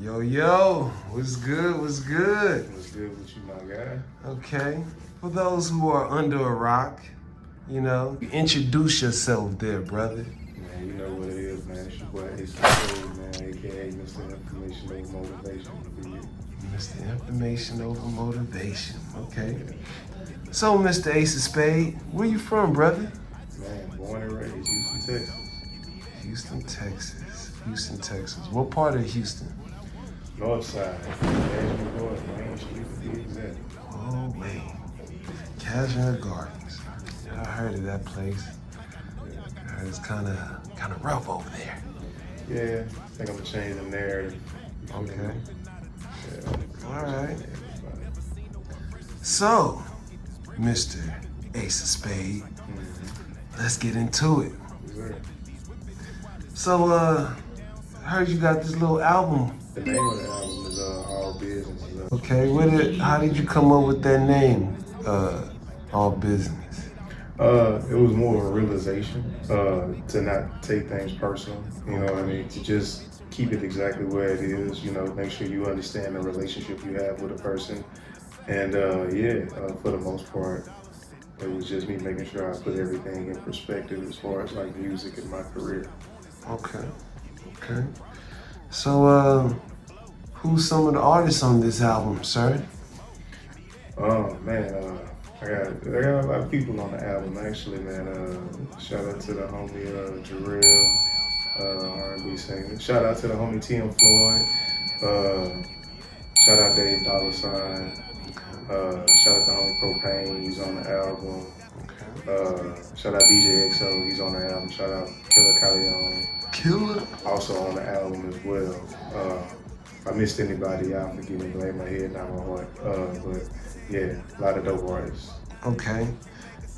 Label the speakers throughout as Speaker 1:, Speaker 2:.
Speaker 1: Yo, yo, what's good? What's good?
Speaker 2: What's good with you, my guy?
Speaker 1: Okay, for those who are under a rock, introduce yourself there, brother.
Speaker 2: Man, you know what it is, man. It's your boy Ace of Spade, man, aka Mr. Information Over Motivation.
Speaker 1: Mr. Information over motivation. Okay.
Speaker 2: Yeah.
Speaker 1: So, Mr. Ace of Spade, where you from, brother?
Speaker 2: Man, born and raised Houston, Texas.
Speaker 1: Houston, Texas. Houston, Texas. What part of Houston?
Speaker 2: North side. National North, Main Street to be exact.
Speaker 1: Oh, wait. Cashmere Gardens. I heard of that place. I heard it's kind of rough over there.
Speaker 2: Yeah, I think I'm gonna change the narrative.
Speaker 1: Okay.
Speaker 2: Yeah.
Speaker 1: All right. So, Mr. Ace of Spade, let's get into it.
Speaker 2: Sure.
Speaker 1: So, I heard you got this little album.
Speaker 2: The name of the album is All Business.
Speaker 1: Okay, how did you come up with that name, All Business?
Speaker 2: It was more of a realization to not take things personal. You know what I mean? To just keep it exactly where it is. You know, make sure you understand the relationship you have with a person. And for the most part, it was just me making sure I put everything in perspective as far as like music and my career.
Speaker 1: Okay. So, who's some of the artists on this album, sir?
Speaker 2: Oh man, I got a lot of people on the album actually, man. Shout out to the homie Jarrell, R&B singer. Shout out to the homie Tim Floyd. Shout out Dave Dollar Sign. Shout out to homie Propane, he's on the album. Shout out DJ XO, he's on the album. Shout out Killer Calion, also on the album as well. If I missed anybody, y'all forgive me, blame my head, not my heart. But yeah, a lot of dope artists.
Speaker 1: Okay.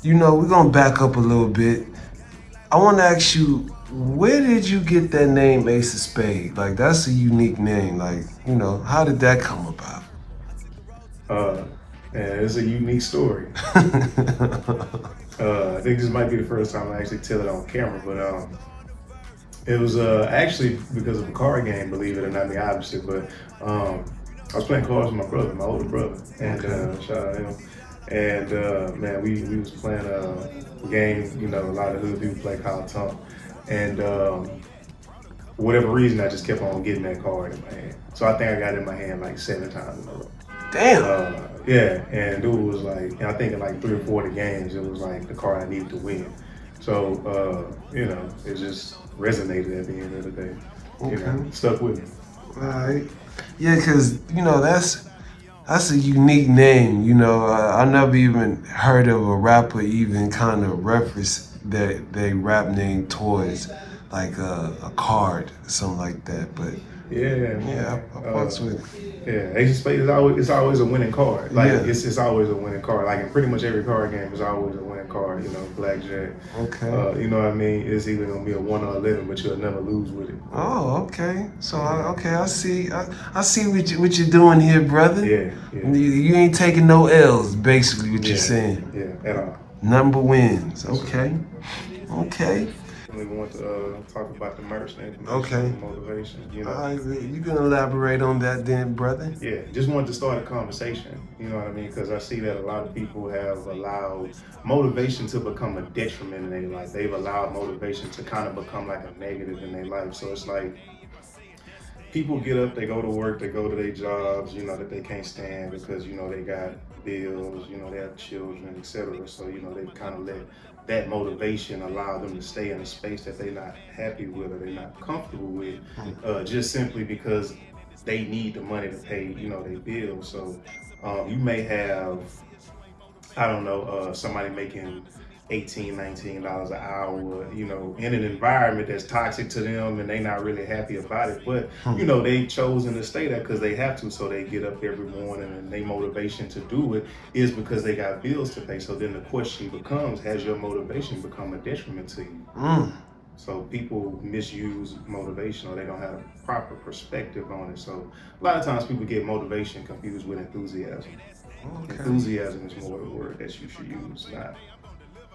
Speaker 1: We're gonna back up a little bit. I wanna ask you, where did you get that name Ace of Spade? Like, that's a unique name. Like, how did that come about?
Speaker 2: And it's a unique story. I think this might be the first time I actually tell it on camera, but it was actually because of a card game, believe it or not, obviously, but I was playing cards with my brother, my older brother, and shout out him. And man, we was playing a game, a lot of hood people play called Tump, and for whatever reason, I just kept on getting that card in my hand. So I think I got it in my hand like 7 times in a row.
Speaker 1: Damn.
Speaker 2: Yeah, and dude was like, and I think in like 3 or 4 of the games, it was like the card I needed to win. So, it just resonated at the end of the day.
Speaker 1: Okay.
Speaker 2: Stuck with me.
Speaker 1: All right. Yeah, because, that's a unique name. I never even heard of a rapper even kind of reference their rap name towards like a card, something like that. But
Speaker 2: yeah,
Speaker 1: I fucks with it.
Speaker 2: Yeah, Ace of Spade is always a winning card. Like
Speaker 1: Yeah.
Speaker 2: it's always a winning card. Like in pretty much every card game, is always a winning card. Blackjack.
Speaker 1: Okay.
Speaker 2: You know what I mean? It's either gonna be a 1 or 11, but you'll never lose with it.
Speaker 1: Oh, okay. So I see. I see what you're doing here, brother.
Speaker 2: Yeah.
Speaker 1: You ain't taking no L's, basically. What you're saying.
Speaker 2: Yeah, at all.
Speaker 1: Number wins. Okay.
Speaker 2: We want to talk about the merch and
Speaker 1: Okay.
Speaker 2: motivation.
Speaker 1: All right, you can elaborate on that then, brother.
Speaker 2: Yeah, just wanted to start a conversation, you know what I mean? Because I see that a lot of people have allowed motivation to become a detriment in their life. They've allowed motivation to kind of become like a negative in their life. So it's like people get up, they go to work, they go to their jobs, that they can't stand because, they got bills, they have children, etc. So, they kind of let that motivation allow them to stay in a space that they're not happy with or they're not comfortable with, just simply because they need the money to pay, their bills. So you may have, I don't know, somebody making $18, $19 an hour, in an environment that's toxic to them and they're not really happy about it. But, they've chosen to stay there because they have to. So they get up every morning and their motivation to do it is because they got bills to pay. So then the question becomes, has your motivation become a detriment to you? So people misuse motivation or they don't have a proper perspective on it. So a lot of times people get motivation confused with enthusiasm. Okay. Enthusiasm is more the word that you should use, not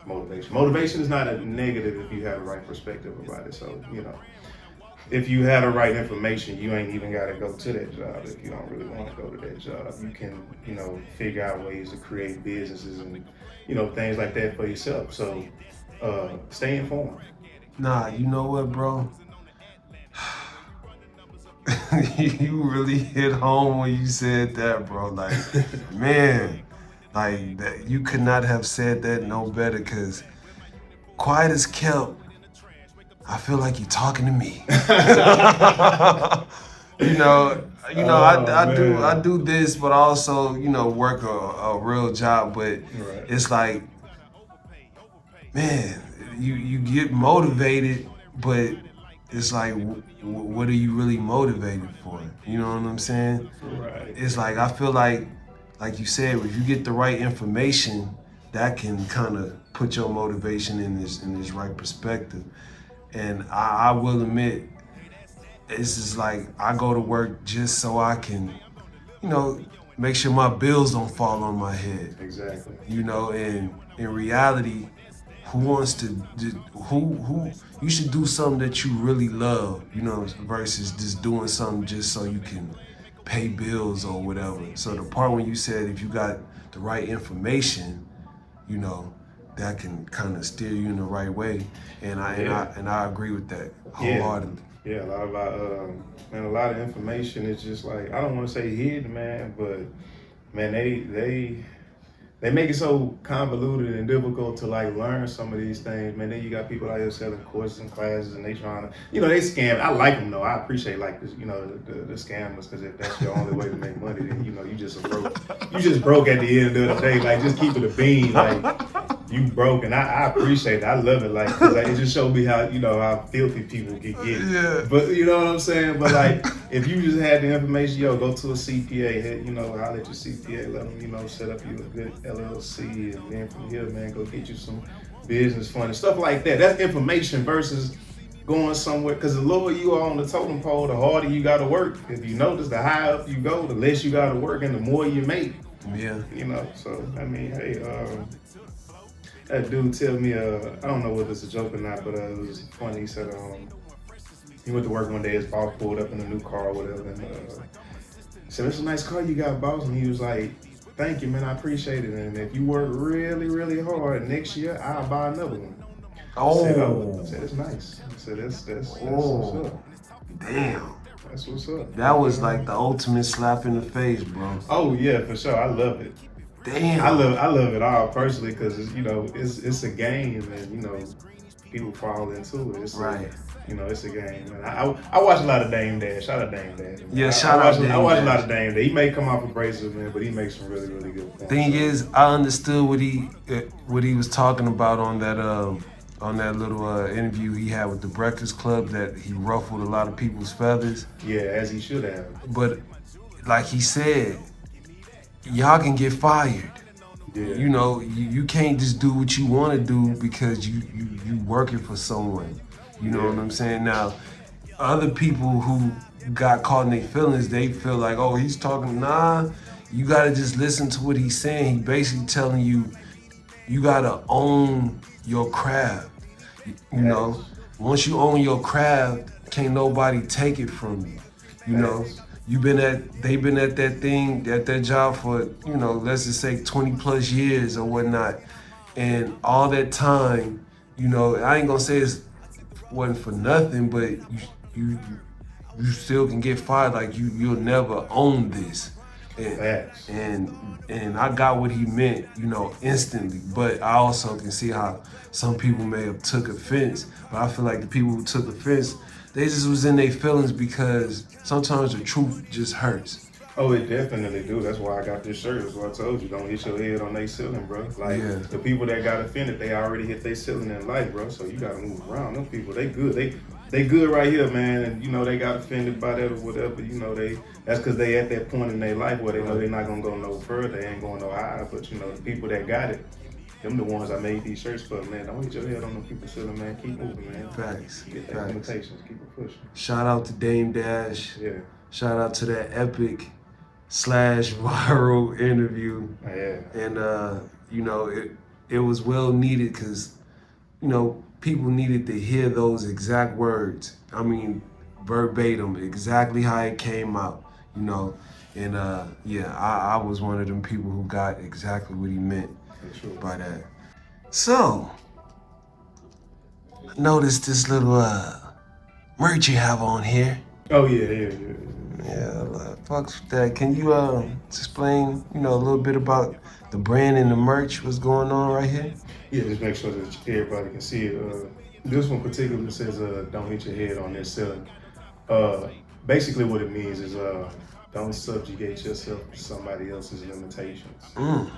Speaker 2: motivation. Motivation is not a negative if you have the right perspective about it. So, if you have the right information, you ain't even got to go to that job. If you don't really want to go to that job, you can, figure out ways to create businesses and, things like that for yourself. So, stay informed.
Speaker 1: Nah, you know what, bro? You really hit home when you said that, bro. Like, man, like that you could not have said that no better. Cause quiet as kept, I feel like you're talking to me. you know,
Speaker 2: Oh
Speaker 1: I
Speaker 2: man.
Speaker 1: do this, but also work a real job. But
Speaker 2: Right.
Speaker 1: it's like, man, you get motivated, but it's like, what are you really motivated for? You know what I'm saying?
Speaker 2: Right.
Speaker 1: It's like I feel like you said, if you get the right information, that can kind of put your motivation in this right perspective. And I will admit, it's just like I go to work just so I can, you know, make sure my bills don't fall on my head.
Speaker 2: Exactly.
Speaker 1: And in reality, who wants to who you should do something that you really love, versus just doing something just so you can pay bills or whatever. So the part when you said if you got the right information, you know, that can kind of steer you in the right way.
Speaker 2: Yeah.
Speaker 1: And I agree with that
Speaker 2: Yeah.
Speaker 1: wholeheartedly.
Speaker 2: Yeah. A lot of information is just like, I don't want to say hidden, man, but man, they make it so convoluted and difficult to like learn some of these things, man. Then you got people out here selling courses and classes, and they trying to, they scam. I like them though. I appreciate like this, the scammers, because if that's your only way to make money, then you just broke. You just broke at the end of the day. Like, just keep it a bean. Like, you broke, and I appreciate it. I love it. Like, cause it just showed me how filthy people can get.
Speaker 1: Yeah.
Speaker 2: But you know what I'm saying. But like, if you just had the information, go to a CPA. Holler at your CPA. Let them, set up you a good LLC, and then from here, man, go get you some business fund and stuff like that. That's information versus going somewhere. Because the lower you are on the totem pole, the harder you got to work. If you notice, the higher up you go, the less you got to work, and the more you make.
Speaker 1: Yeah.
Speaker 2: So I mean, hey, that dude tell me, I don't know whether it's a joke or not, but it was funny. He said, he went to work one day, his boss pulled up in a new car or whatever, and he said, "It's a nice car you got, boss." And he was like, "Thank you, man, I appreciate it. And if you work really, really hard next year, I'll buy another one."
Speaker 1: Oh.
Speaker 2: I said, "It's nice." I said, "That's what's
Speaker 1: Oh.
Speaker 2: up.
Speaker 1: Damn.
Speaker 2: That's what's up."
Speaker 1: That was like the ultimate slap in the face, bro.
Speaker 2: Oh yeah, for sure. I love it.
Speaker 1: Damn.
Speaker 2: I love it all personally, because it's a game, and people fall into it.
Speaker 1: Right.
Speaker 2: It's a game. And I watch a lot of Dame Dash. Shout out Dame Dash. Man.
Speaker 1: Yeah, shout out Dame
Speaker 2: I watch a lot
Speaker 1: Dash.
Speaker 2: of Dame Dash. He may come off abrasive, man, but he makes some really, really good points.
Speaker 1: Thing is, I understood what he was talking about on that little interview he had with the Breakfast Club, that he ruffled a lot of people's feathers.
Speaker 2: Yeah, as he should have.
Speaker 1: But like he said, y'all can get fired.
Speaker 2: Yeah.
Speaker 1: You can't just do what you want to do because you working for someone. You know what I'm saying? Now, other people who got caught in their feelings, they feel like, oh, he's talking. Nah, you gotta just listen to what he's saying. He basically telling you, you gotta own your craft. You know, once you own your craft, can't nobody take it from you. You know, they've been at that thing, at that job for, let's just say 20 plus years or whatnot. And all that time, I ain't gonna say it wasn't for nothing, but you you still can get fired. Like you'll never own this. And I got what he meant, instantly. But I also can see how some people may have took offense. But I feel like the people who took offense, they just was in their feelings, because sometimes the truth just hurts.
Speaker 2: Oh, it definitely do. That's why I got this shirt. That's what I told you. Don't hit your head on their ceiling, bro. Like, the people that got offended, they already hit their ceiling in life, bro. So you gotta move around. Them people, they good. They good right here, man. And they got offended by that or whatever. That's because they at that point in their life where they know they're not gonna go no further. They ain't going no higher. But the people that got it, them the ones I made these shirts for, man. Don't hit your head on them people's ceiling, man. Keep moving, man.
Speaker 1: Facts.
Speaker 2: Get that limitations. Keep it pushing.
Speaker 1: Shout out to Dame Dash.
Speaker 2: Yeah.
Speaker 1: Shout out to that epic / viral interview.
Speaker 2: Yeah.
Speaker 1: And it was well needed, because people needed to hear those exact words. I mean, verbatim, exactly how it came out, you know. And yeah, I was one of them people who got exactly what he meant
Speaker 2: For sure.
Speaker 1: by that. So, notice this little merch you have on here.
Speaker 2: Oh yeah.
Speaker 1: Yeah, fucks with that. Can you explain, you know, a little bit about the brand and the merch? What's going on right here?
Speaker 2: Yeah, just make sure that everybody can see it. This one particularly says, "Don't hit your head on this ceiling." Uh, Basically, what it means is, don't subjugate yourself to somebody else's limitations.
Speaker 1: Mm.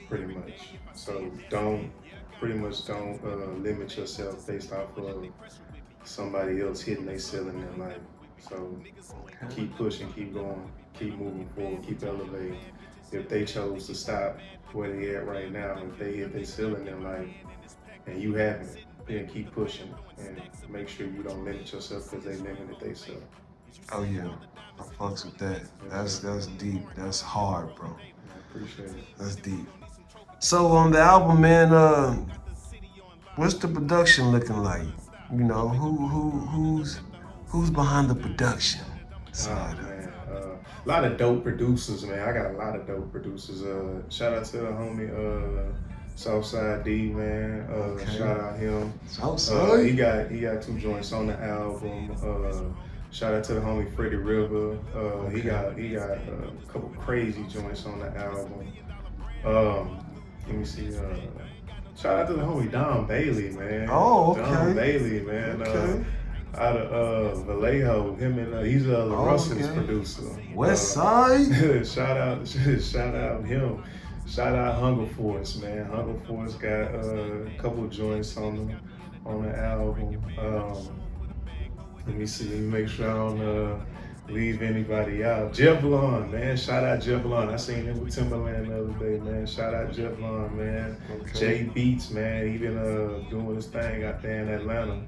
Speaker 2: Pretty much. So don't, pretty much don't limit yourself based off of somebody else hitting their ceiling in life. So keep pushing, keep going, keep moving forward, keep elevating. If they chose to stop where they at right now, if they hit their ceiling in life and you haven't, then keep pushing and make sure you don't limit yourself because they limited themselves.
Speaker 1: Oh yeah, I fucks with that. That's deep. That's hard, bro.
Speaker 2: I appreciate it.
Speaker 1: That's deep. So on the album, man, what's the production looking like? You know, who's behind the production side of it?
Speaker 2: Man, a lot of dope producers, man. I got a lot of dope producers. Shout out to the homie Southside D, man.
Speaker 1: Okay.
Speaker 2: Shout out him.
Speaker 1: Southside?
Speaker 2: He got 2 joints on the album. Shout out to the homie Freddie River.
Speaker 1: Okay.
Speaker 2: He got a couple crazy joints on the album. Let me see. Shout out to the homie Don Bailey, man.
Speaker 1: Oh, okay.
Speaker 2: Don Bailey, man.
Speaker 1: Okay.
Speaker 2: Out of Vallejo, him and he's La Russell's
Speaker 1: okay.
Speaker 2: producer.
Speaker 1: West Side?
Speaker 2: shout out him. Shout out Hunger Force, man. Hunger Force got a couple joints on the album. Let me see. Let me make sure I don't leave anybody out. Jeff Lon, man. Shout out Jeff Lon. I seen him with Timberland the other day, man. Shout out Jeff Lon, man.
Speaker 1: Okay.
Speaker 2: Jay Beats, man. He been doing his thing out there in Atlanta.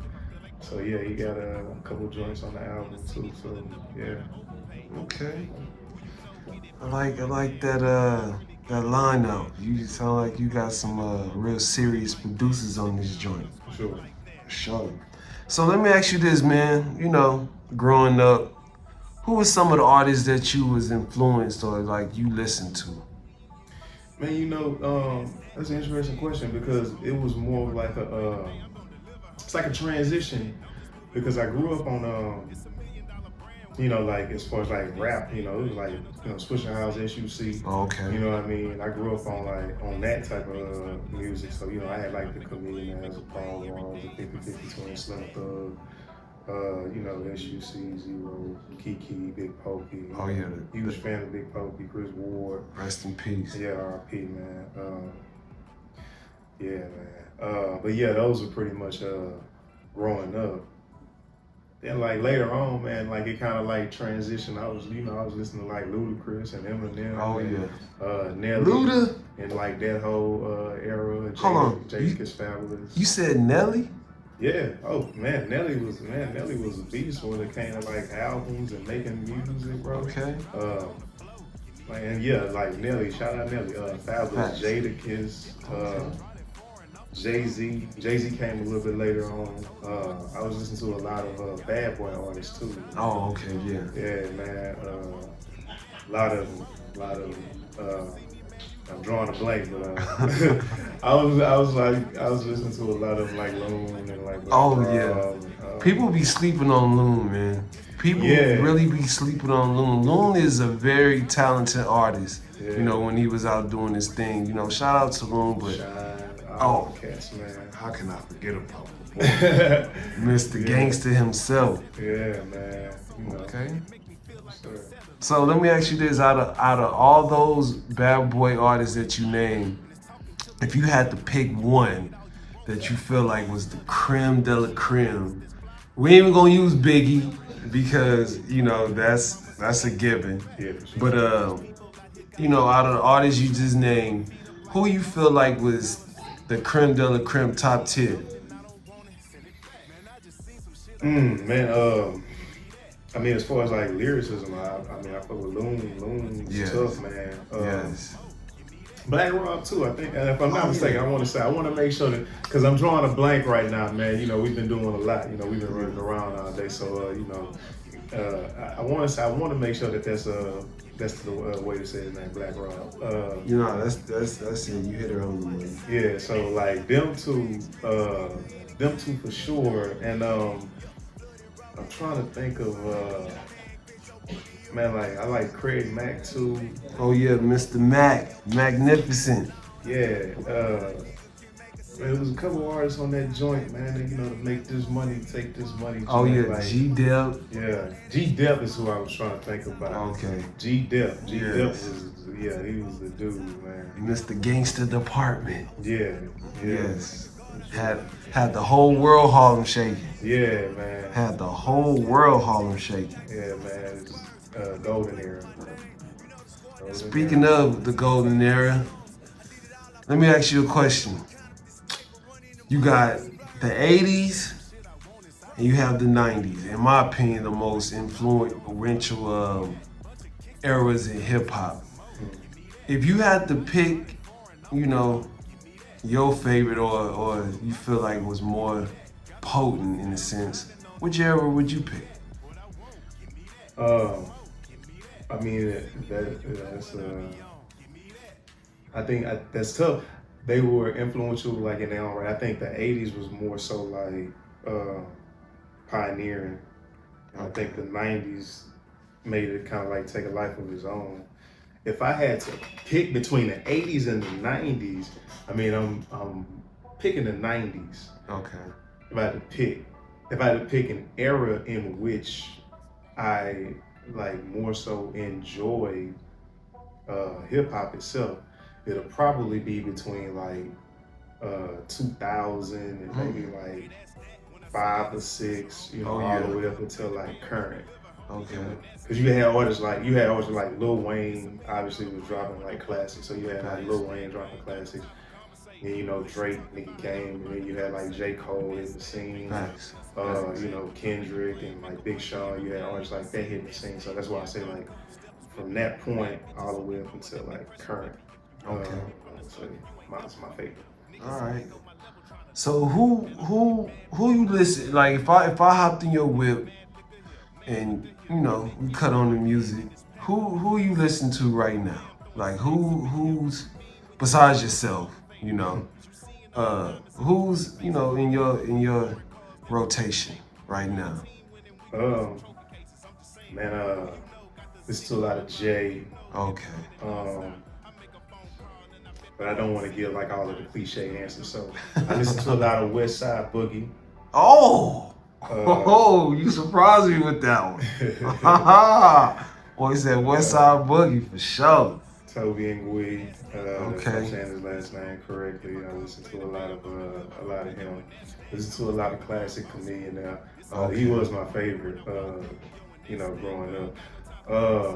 Speaker 2: So yeah, he got a couple joints on the album too. So yeah.
Speaker 1: Okay. I like that lineup. You sound like you got some real serious producers on this joint.
Speaker 2: Sure.
Speaker 1: Sure. So let me ask you this, man. You know, growing up, who were some of the artists that you was influenced or like you listened to?
Speaker 2: Man, you know, that's an interesting question because it was more of like it's like a transition because I grew up on you know, like as far as like rap, you know, it was like, you know, Swisher House, SUC.
Speaker 1: Oh, okay.
Speaker 2: You know what I mean? I grew up on that type of music. So, you know, I had like the Chameleons, the Paul Walls, the 50/50 Twin, Slim Thug, you know, SUC, Zero, Kiki, Big Pokey.
Speaker 1: Oh yeah.
Speaker 2: Huge fan of Big Pokey, Chris Ward.
Speaker 1: Rest in peace.
Speaker 2: Yeah, R.I.P. man. Yeah, man. But yeah, those are pretty much growing up. Then like later on, man, like it kind of like transitioned. I was listening to like Ludacris and Eminem.
Speaker 1: Oh
Speaker 2: and,
Speaker 1: yeah.
Speaker 2: Nelly.
Speaker 1: Luda?
Speaker 2: And like that whole era.
Speaker 1: Hold on.
Speaker 2: Jadakiss Fabulous.
Speaker 1: You said Nelly?
Speaker 2: Yeah. Oh man, Nelly was a beast when it came to like albums and making music, bro.
Speaker 1: Okay.
Speaker 2: Like, and yeah, like Nelly. Shout out Nelly. Fabulous. Jadakiss. Jay-Z. Jay-Z came a little bit later on. I was listening to a lot of Bad Boy artists too.
Speaker 1: Oh, okay, yeah.
Speaker 2: Yeah, man. A lot of them. I'm drawing a blank, but I was listening to a lot of like Loon and like.
Speaker 1: Oh yeah. People be sleeping on Loon, man. People really be sleeping on Loon. Loon is a very talented artist.
Speaker 2: Yeah.
Speaker 1: You know, when he was out doing his thing. You know, shout out to Loon, but
Speaker 2: cats, man.
Speaker 1: How can I forget about the boy? Mr. Gangster himself.
Speaker 2: Yeah, man. You know.
Speaker 1: Okay.
Speaker 2: Sure.
Speaker 1: So let me ask you this: out of all those bad boy artists that you named, if you had to pick one that you feel like was the creme de la creme, we ain't even gonna use Biggie because you know that's a given.
Speaker 2: Yeah, for sure.
Speaker 1: But you know, out of the artists you just named, who you feel like was the creme de la creme top tier?
Speaker 2: Man, I mean, as far as like lyricism, I mean, I fuck with Loon. Loon's tough, man.
Speaker 1: Yes.
Speaker 2: Black Rob too, I think. And if I'm not
Speaker 1: Oh
Speaker 2: mistaken,
Speaker 1: yeah.
Speaker 2: I want to make sure that because I'm drawing a blank right now, man. You know, we've been doing a lot. You know, we've been running
Speaker 1: Yeah.
Speaker 2: around all day, so you know, I want to say I want to make sure that that's the way to say his name, Black Rob.
Speaker 1: You know, that's it. You hit her on the money.
Speaker 2: Yeah, so like them two for sure. And I'm trying to think of man, like I like Craig Mack too.
Speaker 1: Oh yeah, Mr. Mac, magnificent.
Speaker 2: Yeah, man, there was a couple artists on that joint, man. That, you know, to make this money, take this money
Speaker 1: Oh
Speaker 2: joint.
Speaker 1: yeah,
Speaker 2: Like,
Speaker 1: G Dep.
Speaker 2: yeah, G Dep is who I was trying to think about.
Speaker 1: Okay.
Speaker 2: G Dep
Speaker 1: Yes.
Speaker 2: was, yeah, he was the dude, man.
Speaker 1: Mr. Gangster Department.
Speaker 2: Yeah, yeah,
Speaker 1: Yes. Had the whole world Harlem shaking.
Speaker 2: yeah, man.
Speaker 1: Had the whole world Harlem shaking.
Speaker 2: Yeah, man. It's golden era. Golden
Speaker 1: Speaking
Speaker 2: era.
Speaker 1: of the golden era, let me ask you a question. You got the 80s and you have the 90s. In my opinion, the most influential eras in hip hop. If you had to pick, you know, your favorite or you feel like was more potent in a sense, which era would you pick?
Speaker 2: Um, I mean that's that's tough. They were influential like in their own right. I think the '80s was more so like pioneering, and I think the '90s made it kind of like take a life of its own. If I had to pick between the '80s and the '90s, I mean I'm picking the '90s.
Speaker 1: Okay.
Speaker 2: If I had to pick, if I had to pick an era in which I like more so enjoyed hip hop itself, it'll probably be between like 2000 and maybe like 5 or 6, you know,
Speaker 1: Oh,
Speaker 2: all
Speaker 1: yeah.
Speaker 2: the way up until like current.
Speaker 1: Okay.
Speaker 2: Because you had artists like Lil Wayne obviously was dropping like classics, so you had like Lil Wayne dropping classics. And you know Drake, Nicki came, and then you had like J. Cole in the scene.
Speaker 1: Facts.
Speaker 2: You know Kendrick and like Big Sean. You had artists like that hitting the scene. So that's why I say like from that point all the way up until like current.
Speaker 1: Okay.
Speaker 2: So mine's my favorite.
Speaker 1: All right. So who you listen like if I hopped in your whip and you know we cut on the music, who you listen to right now? Like who's besides yourself, you know? Who's, you know, in your rotation right now?
Speaker 2: Um, man, listen to a lot of Jay.
Speaker 1: Okay.
Speaker 2: Um, but I don't want to give like all of the cliche answers. So I listen to a lot of West Side Boogie.
Speaker 1: Oh!
Speaker 2: Uh,
Speaker 1: Oh, you surprised me with that one. Boy, he said West Side Boogie for sure.
Speaker 2: Toby and Gwee. If I'm
Speaker 1: Okay.
Speaker 2: saying his last name correctly. I listen to a lot of him. Listen to a lot of classic comedian now.
Speaker 1: Okay.
Speaker 2: He was my favorite. You know, growing up. Uh,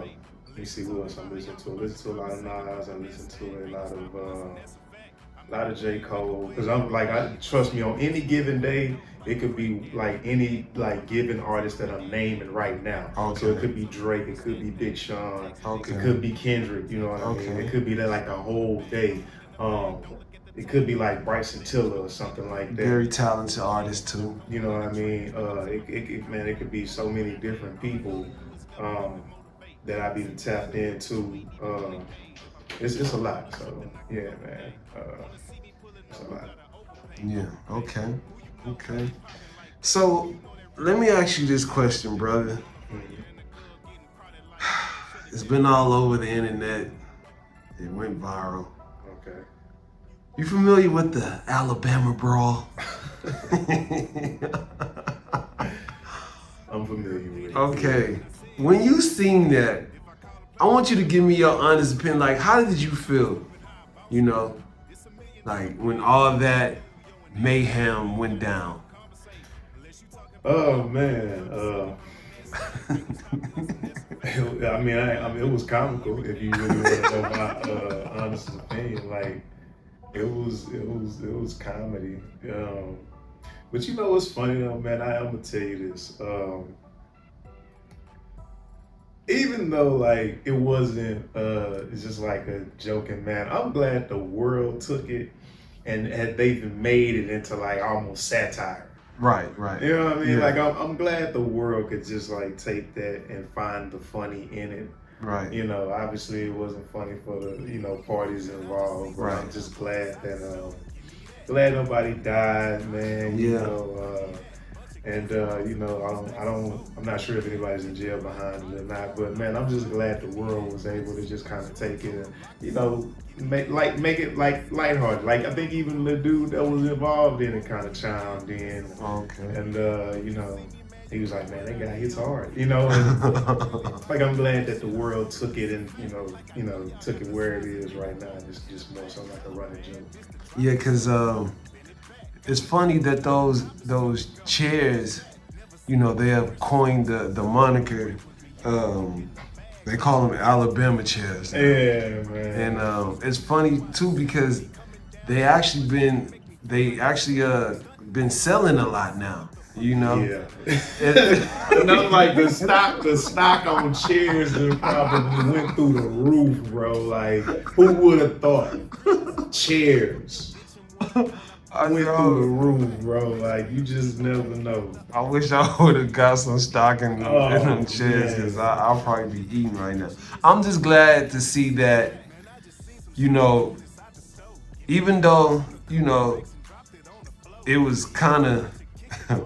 Speaker 2: let me see who else I'm listening to. I listen to a lot of Nas. I listen to a lot of J. Cole. Because I'm like, I trust me, on any given day, it could be like any like given artist that I'm naming right now.
Speaker 1: Okay.
Speaker 2: So it could be Drake, it could be Big Sean,
Speaker 1: Okay.
Speaker 2: it could be Kendrick, you know what I mean?
Speaker 1: Okay.
Speaker 2: It could be that like the whole day. It could be like Bryson Tiller or something like that.
Speaker 1: Very talented artist too.
Speaker 2: You know what I mean? Man, it could be so many different people that I be tapped into. It's a lot. So yeah, man, it's a lot.
Speaker 1: Yeah. Okay. Okay. So let me ask you this question, brother.
Speaker 2: Mhm.
Speaker 1: It's been all over the internet. It went viral.
Speaker 2: Okay.
Speaker 1: You familiar with the Alabama brawl?
Speaker 2: I'm familiar with it.
Speaker 1: Okay. When you seen that, I want you to give me your honest opinion. Like, how did you feel? You know, like when all that mayhem went down.
Speaker 2: Oh man. I mean, it was comical. If you really want to know my honest opinion, like it was comedy. But you know what's funny though, man? I'm gonna tell you this. even though like it wasn't it's just like a joking man, I'm glad the world took it and had they've made it into like almost satire.
Speaker 1: Right, right.
Speaker 2: You know what I mean?
Speaker 1: Yeah,
Speaker 2: Like I'm glad the world could just like take that and find the funny in it.
Speaker 1: right,
Speaker 2: You know, obviously it wasn't funny for the parties involved, but
Speaker 1: right.
Speaker 2: I'm just glad nobody died, man.
Speaker 1: Yeah.
Speaker 2: And I'm not sure if anybody's in jail behind it or not, but man, I'm just glad the world was able to just kind of take it and make it like lighthearted. Like I think even the dude that was involved in it kind of chimed in,
Speaker 1: Okay.
Speaker 2: and he was like, man, that guy hits hard, and like I'm glad that the world took it and took it where it is right now. It's just more so like a running joke.
Speaker 1: Yeah, cause it's funny that those chairs, they have coined the moniker. They call them Alabama chairs now.
Speaker 2: Yeah, man.
Speaker 1: And it's funny too because they actually been selling a lot now.
Speaker 2: Yeah.
Speaker 1: It-
Speaker 2: Like the stock on chairs that probably went through the roof, bro. Like who would have thought chairs
Speaker 1: I
Speaker 2: went through the
Speaker 1: know.
Speaker 2: roof, bro? Like you just never know.
Speaker 1: I wish I would have got some stock in
Speaker 2: Oh
Speaker 1: them chairs because
Speaker 2: man.
Speaker 1: I'll probably be eating right now. I'm just glad to see that, you know, even though, it was kind of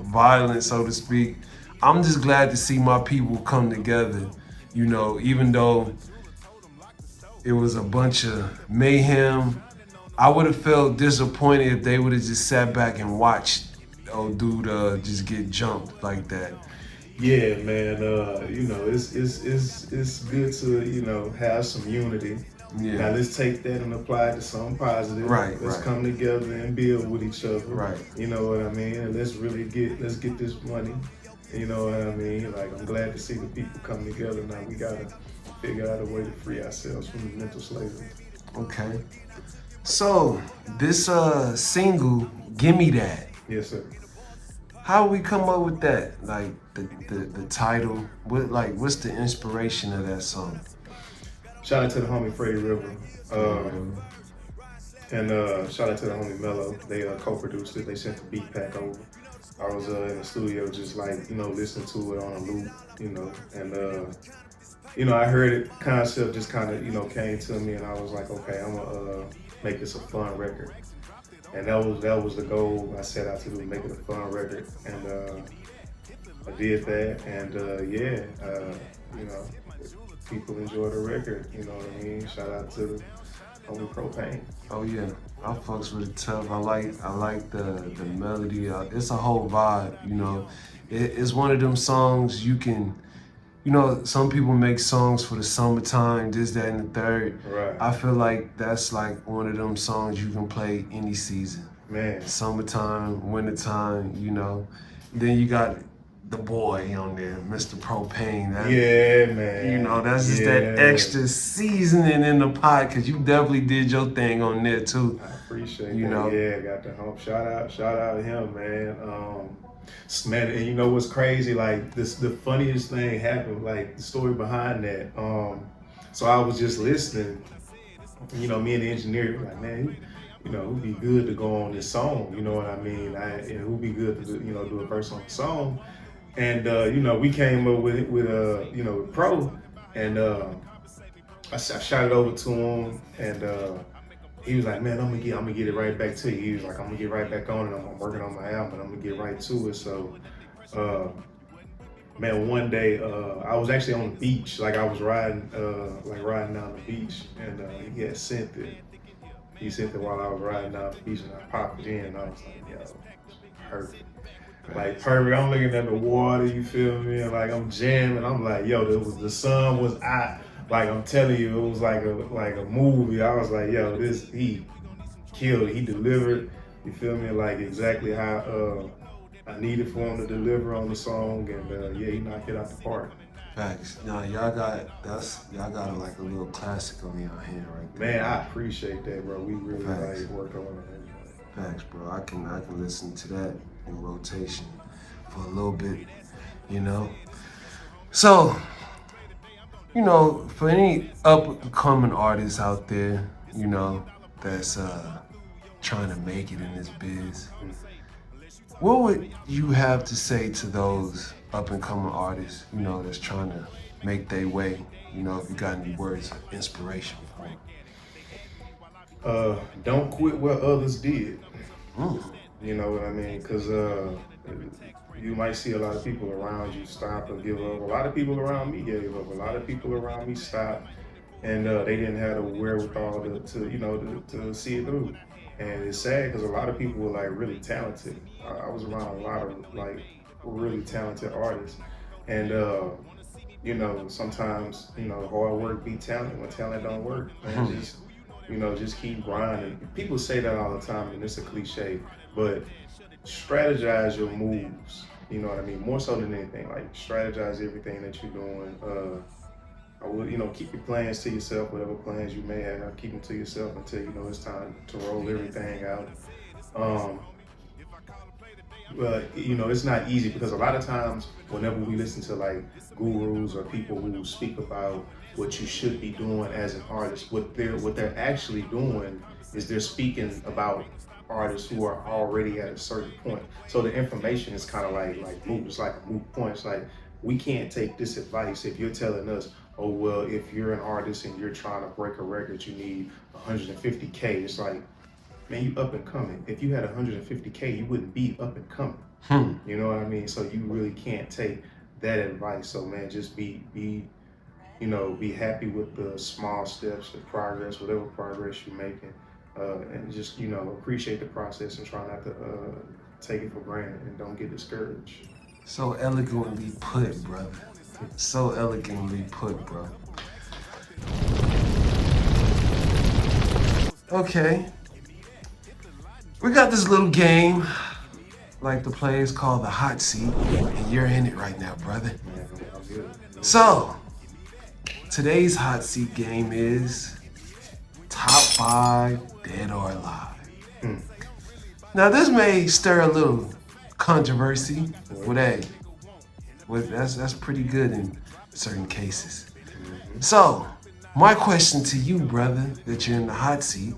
Speaker 1: violent, so to speak, I'm just glad to see my people come together, even though it was a bunch of mayhem. I would have felt disappointed if they would have just sat back and watched old dude just get jumped like that.
Speaker 2: Yeah, man. It's good to have some unity. Now
Speaker 1: Yeah.
Speaker 2: let's take that and apply it to something positive.
Speaker 1: Right,
Speaker 2: Let's
Speaker 1: right,
Speaker 2: come together and build with each other.
Speaker 1: right.
Speaker 2: You know what I mean? And let's get this money. You know what I mean? Like I'm glad to see the people come together. Now we gotta figure out a way to free ourselves from the mental slavery.
Speaker 1: Okay. So this single, "Gimme That,"
Speaker 2: Yes, sir.
Speaker 1: how we come up with that? Like the title, what's the inspiration of that song?
Speaker 2: Shout out to the homie Freddie River.
Speaker 1: Um,
Speaker 2: And shout out to the homie Mello. They co-produced it. They sent the beat pack over. I was in the studio just like, listening to it on a loop, and I heard it concept just kind of, came to me and I was like, okay, I'm gonna make this a fun record. And that was the goal I set out to do, make it a fun record. And I did that and people enjoy the record, you know what I mean? Shout out to the homie Propane.
Speaker 1: oh yeah, I fucks with it tough. I like the melody. It's a whole vibe. It's one of them songs you can. Some people make songs for the summertime, this, that, and the third.
Speaker 2: Right.
Speaker 1: I feel like that's like one of them songs you can play any season.
Speaker 2: Man.
Speaker 1: Summertime, wintertime, Then you got the boy on there, Mr. Propane.
Speaker 2: Yeah, man.
Speaker 1: That's just that extra seasoning in the pot because you definitely did your thing on there too.
Speaker 2: I appreciate
Speaker 1: You
Speaker 2: that.
Speaker 1: know.
Speaker 2: Yeah, got the hump. Shout out to him, man. Man, and you know what's crazy? Like the funniest thing happened. Like the story behind that. So I was just listening. Me and the engineer were like, man, it'd be good to go on this song. You know what I mean? And it would be good to do a verse on the song. And we came up with Pro, and I shot it over to him, and he was like, "Man, I'm gonna get it right back to you." He was like, "I'm gonna get right back on it. I'm working on my album, and I'm gonna get right to it." So, man, one day I was actually on the beach, like I was riding down the beach, and he had sent it. He sent it while I was riding down the beach, and I popped it in, and I was like, "Yo, perfect." Like perfect. I'm looking at the water, you feel me? And like I'm jamming. I'm like, yo, the sun was out. Like I'm telling you, it was like a movie. I was like, yo, he killed it. He delivered. You feel me? Like exactly how I needed for him to deliver on the song, and he knocked it out the park.
Speaker 1: Facts. Nah, y'all got like a little classic on y'all hand right there.
Speaker 2: Man, I appreciate that, bro. We really
Speaker 1: Facts.
Speaker 2: like worked on it.
Speaker 1: Facts, bro. I can listen to that in rotation for a little bit, So you know, for any up-and-coming artists out there, you know, that's trying to make it in this biz, what would you have to say to those up-and-coming artists, you know, that's trying to make their way? You know, if you got any words of inspiration for them.
Speaker 2: Don't quit what others did.
Speaker 1: Mm.
Speaker 2: You know what I mean? Because you might see a lot of people around you stop or give up. A lot of people around me gave up. A lot of people around me stopped, and they didn't have the wherewithal to you know to see it through. And it's sad because a lot of people were like really talented. I was around a lot of like really talented artists, and you know sometimes you know hard work beat talent. When talent don't work, man,
Speaker 1: Hmm.
Speaker 2: just you know just keep grinding. People say that all the time, and it's a cliche, but strategize your moves. You know what I mean? More so than anything, like strategize everything that you're doing. I would, you know, keep your plans to yourself. Whatever plans you may have, keep them to yourself until you know it's time to roll everything out. Um, but you know, it's not easy because a lot of times, whenever we listen to like gurus or people who speak about what you should be doing as an artist, what they're actually doing is they're speaking about artists who are already at a certain point. So the information is kind of like moot. It's like a moot point. It's like we can't take this advice if you're telling us, oh well, if you're an artist and you're trying to break a record, you need 150K. It's like, man, you up and coming. If you had 150K, you wouldn't be up and coming.
Speaker 1: Hmm.
Speaker 2: You know what I mean? So you really can't take that advice. So man, just be you know be happy with the small steps, the progress, whatever progress you're making, and just you know appreciate the process and try not to take it for granted and don't get discouraged.
Speaker 1: So elegantly put, brother. So elegantly put, bro. Okay. We got this little game, like the play is called the hot seat, and you're in it right now, brother.
Speaker 2: Man, I'm good.
Speaker 1: So, today's hot seat game is top 5 dead or alive.
Speaker 2: Hmm.
Speaker 1: Now, this may stir a little controversy,
Speaker 2: Well,
Speaker 1: but hey, that's pretty good in certain cases.
Speaker 2: mhm.
Speaker 1: So, my question to you, brother, that you're in the hot seat,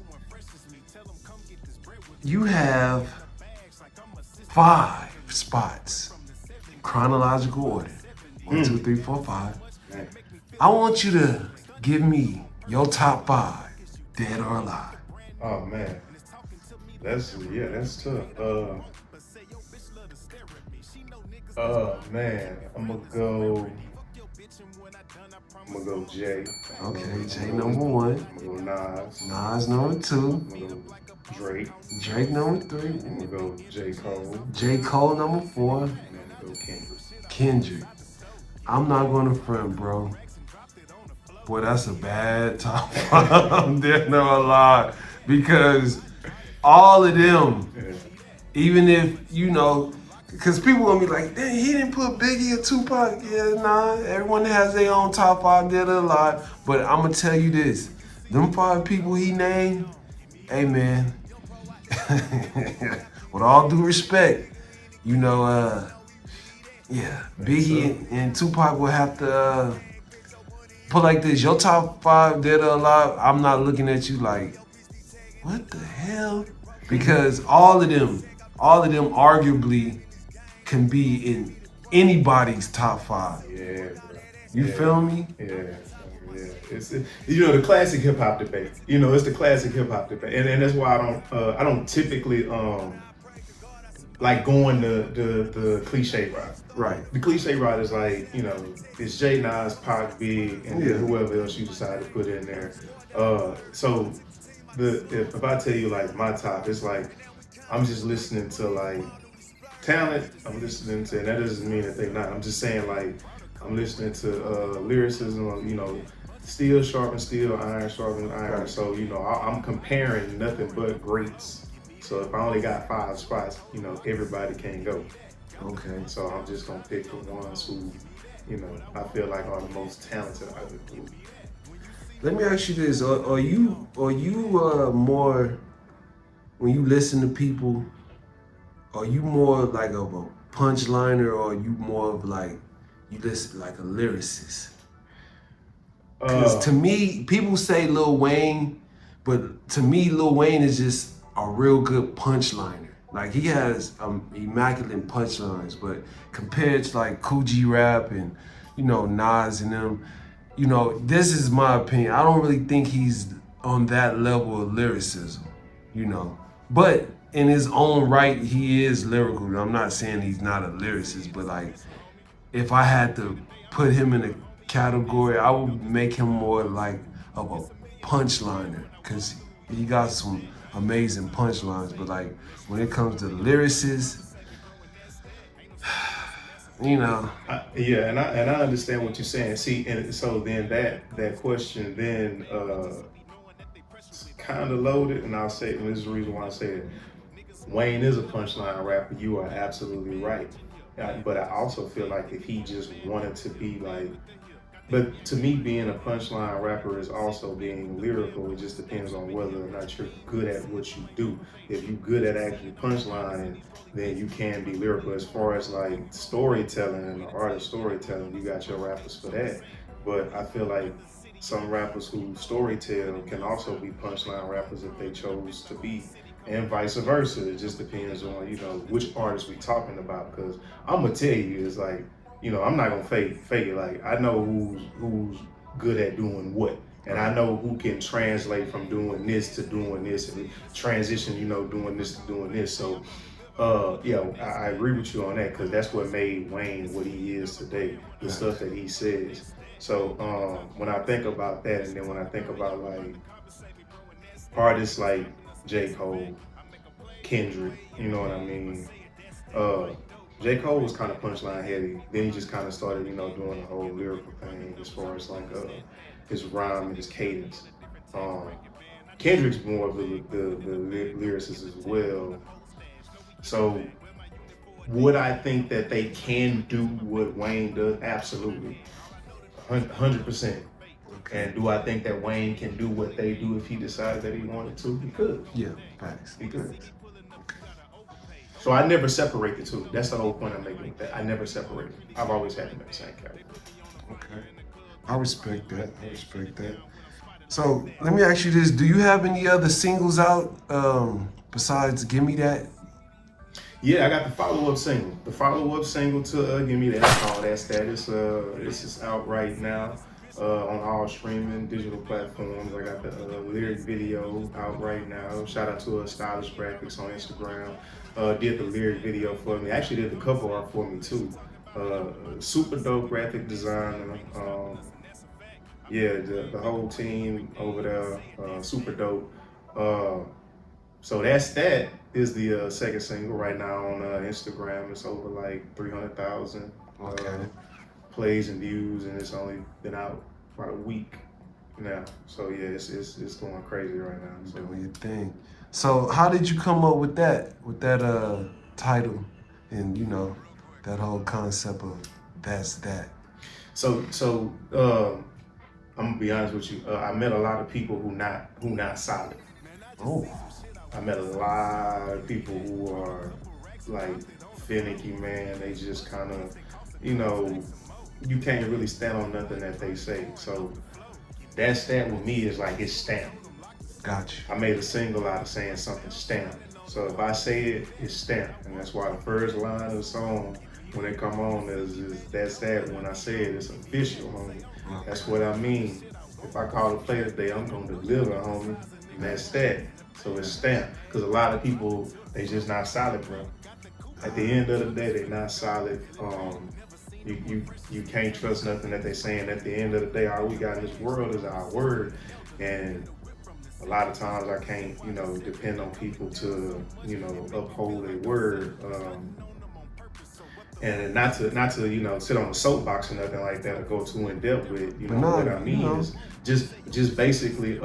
Speaker 1: you have 5 spots in chronological order. One, two,
Speaker 2: Hmm.
Speaker 1: three, four, five.
Speaker 2: Man.
Speaker 1: I want you to give me your top 5, dead or alive.
Speaker 2: Oh man, that's tough. Man, I'm gonna go Jay.
Speaker 1: Okay, Jay number 1,
Speaker 2: I'm gonna go Nas.
Speaker 1: Nas number 2,
Speaker 2: I'm gonna go Drake.
Speaker 1: Drake number 3,
Speaker 2: I'm gonna go J. Cole.
Speaker 1: J. Cole number 4,
Speaker 2: And I'm gonna go Kendrick.
Speaker 1: Kendrick. I'm not gonna front, bro. Boy, that's a bad top 5, dead or alive, because all of them,
Speaker 2: Yeah.
Speaker 1: even if you know, because people gonna be like, "Dang, he didn't put Biggie or Tupac." Yeah, nah. Everyone has their own top 5 dead or alive. But I'm gonna tell you this: them 5 people he named, hey man, with all due respect, you know, yeah, Biggie and Tupac will have to put like this: your top 5 dead or alive. I'm not looking at you like, what the hell? Because all of them arguably can be in anybody's top 5.
Speaker 2: Yeah, bro.
Speaker 1: You
Speaker 2: Yeah.
Speaker 1: feel me?
Speaker 2: Yeah, yeah. It's you know the classic hip hop debate. You know it's the classic hip hop debate, and that's why I don't typically like going the cliche route.
Speaker 1: Right.
Speaker 2: The cliche route is like you know it's Jay Nas, Pac, Big, and
Speaker 1: Yeah.
Speaker 2: then whoever else you decide to put in there. So if I tell you like my top, it's like I'm just listening to like talent. I'm listening to, and that doesn't mean that they're not. I'm just saying like I'm listening to lyricism. You know, steel sharpen steel, iron sharpen iron.
Speaker 1: Right.
Speaker 2: So you know I'm comparing nothing but greats. So if I only got 5 spots, you know everybody can go.
Speaker 1: Okay.
Speaker 2: So I'm just gonna pick the ones who, you know, I feel like are the most talented out of the group.
Speaker 1: Let me ask you this: are you more, when you listen to people, are you more like of a punchliner, or are you more of like, you listen like a lyricist? Cause to
Speaker 2: Uh,
Speaker 1: me, people say Lil Wayne, but to me, Lil Wayne is just a real good punchliner. Like he has immaculate punchlines, but compared to like Coogee Rap and Nas and them, this is my opinion. I don't really think he's on that level of lyricism, you know. But in his own right, he is lyrical. I'm not saying he's not a lyricist, but like if I had to put him in a category, I would make him more like of a punchliner because he got some amazing punchlines. But like when it comes to lyricists, you know,
Speaker 2: yeah, and I understand what you're saying. See, and so then that question then kind of loaded, and I'll say, and this is the reason why I say it. Wayne is a punchline rapper. You are absolutely right. But I also feel like if he just wanted to be like, but to me, being a punchline rapper is also being lyrical. It just depends on whether or not you're good at what you do. If you're good at actually punchlining, then you can be lyrical. As far as like storytelling and the art of storytelling, you got your rappers for that. But I feel like some rappers who storytell can also be punchline rappers if they chose to be, and vice versa. It just depends on which artist we talking about. Because I'm gonna tell you, it's like I'm not gonna fake it. Like I know who's good at doing what, and I
Speaker 1: right?
Speaker 2: know who can translate from doing this to doing this and transition. Doing this to doing this. So, yeah, I agree with you on that because that's what made Wayne what he is today. The stuff
Speaker 1: Facts.
Speaker 2: that he says. So, when I think about that, and then when I think about like artists like J. Cole, Kendrick, you know what I mean? Uh, J. Cole was kind of punchline heavy. Then he just kind of started, doing the whole lyrical thing as far as like his rhyme and his cadence. Um, Kendrick's more of the lyricist as well. So would I think that they can do what Wayne does? Absolutely, 100%.
Speaker 1: Okay.
Speaker 2: And do I think that Wayne can do what they do if he decides that he wanted to? He could.
Speaker 1: Yeah. Facts.
Speaker 2: He could.
Speaker 1: Facts. Okay.
Speaker 2: So I never separate the two. That's the whole point I'm making with that. I never separate them. I've always had them in the same category.
Speaker 1: Okay. I respect that. I respect that. So let me ask you this: do you have any other singles out besides "Give Me That"?
Speaker 2: Yeah, I got the follow-up single. The follow-up single to "Give Me That" called "That Status." This is out right now on all streaming digital platforms. I got the lyric video out right now. Shout out to Stylish Graphics on Instagram. Did the lyric video for me. Actually did the cover art for me too. Super dope graphic designer. Yeah, the whole team over there, super dope. Uh, so that is the second single right now on Instagram. It's over like 300,000
Speaker 1: Okay.
Speaker 2: plays and views, and it's only been out about a week now. So yeah, it's going crazy right now. So
Speaker 1: Doing your thing. So how did you come up with that? With that title and that whole concept of "That's That"?
Speaker 2: so I'm gonna be honest with you. I met a lot of people who not solid.
Speaker 1: Oh,
Speaker 2: I met a lot of people who are like finicky, man. They just kind of, you know, you can't really stand on nothing that they say. So that with me is like it's stamped.
Speaker 1: got you.
Speaker 2: I made a single out of saying something stamped. So if I say it, it's stamped, and that's why the first line of the song when it come on is that's that. When I say it, it's official, homie. That's what I mean. If I call a play today, I'm gonna deliver, homie. And that's that. So it's stamped. Because a lot of people, they just not solid, bro. At the end of the day, they not solid. You can't trust nothing that they saying. At the end of the day, all we got in this world is our word. And a lot of times I can't, depend on people to, uphold their word. And not to sit on a soapbox or nothing like that or go too in depth with
Speaker 1: But no,
Speaker 2: what I mean is just basically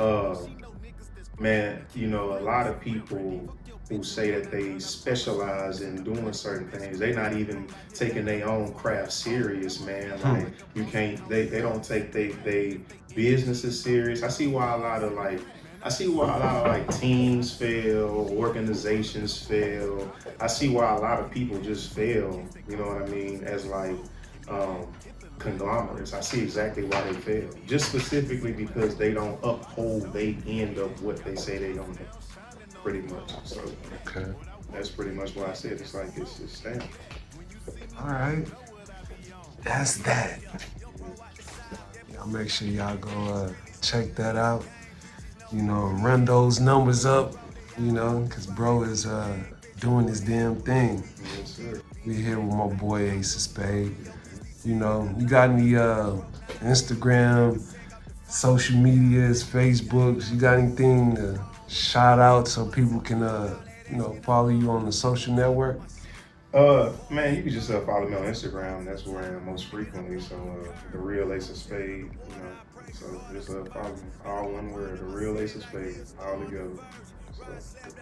Speaker 2: man, a lot of people who say that they specialize in doing certain things, they not even taking their own craft serious, man. Like you can't, they don't take they businesses serious. I see why a lot of like teams fail, organizations fail. I see why a lot of people just fail. You know what I mean? As like conglomerates. I see exactly why they fail. Just specifically because they don't uphold their end of what they say they don't do. Pretty much. So
Speaker 1: Okay.
Speaker 2: that's pretty much what I said. It's like it's standard.
Speaker 1: All right. That's that. Y'all make sure y'all go check that out. You know, run those numbers up. You know, cause bro is doing his damn thing.
Speaker 2: Yes, sir.
Speaker 1: We here with my boy Ace of Spade. You know, you got any Instagram, social medias, Facebooks? You got anything to shout out so people can follow you on the social network?
Speaker 2: Man, you can just follow me on Instagram. That's where I am most frequently. So, the real Ace of Spade. You know, so just follow me. All one word. The real Ace of Spade. All together. So,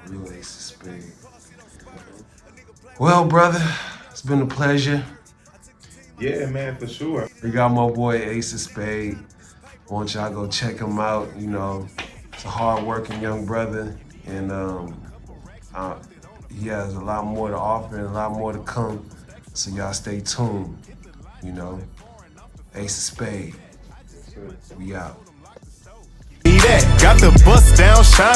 Speaker 1: Real Ace of Spade. Well, brother, it's been a pleasure.
Speaker 2: yeah, man, for sure.
Speaker 1: We got my boy Ace of Spade. I want y'all go check him out. You know, it's a hard-working young brother, and he has a lot more to offer and a lot more to come. So y'all stay tuned. You know, Ace of Spade.
Speaker 2: Yes, sir.
Speaker 1: We out.
Speaker 3: Got the bust down shining.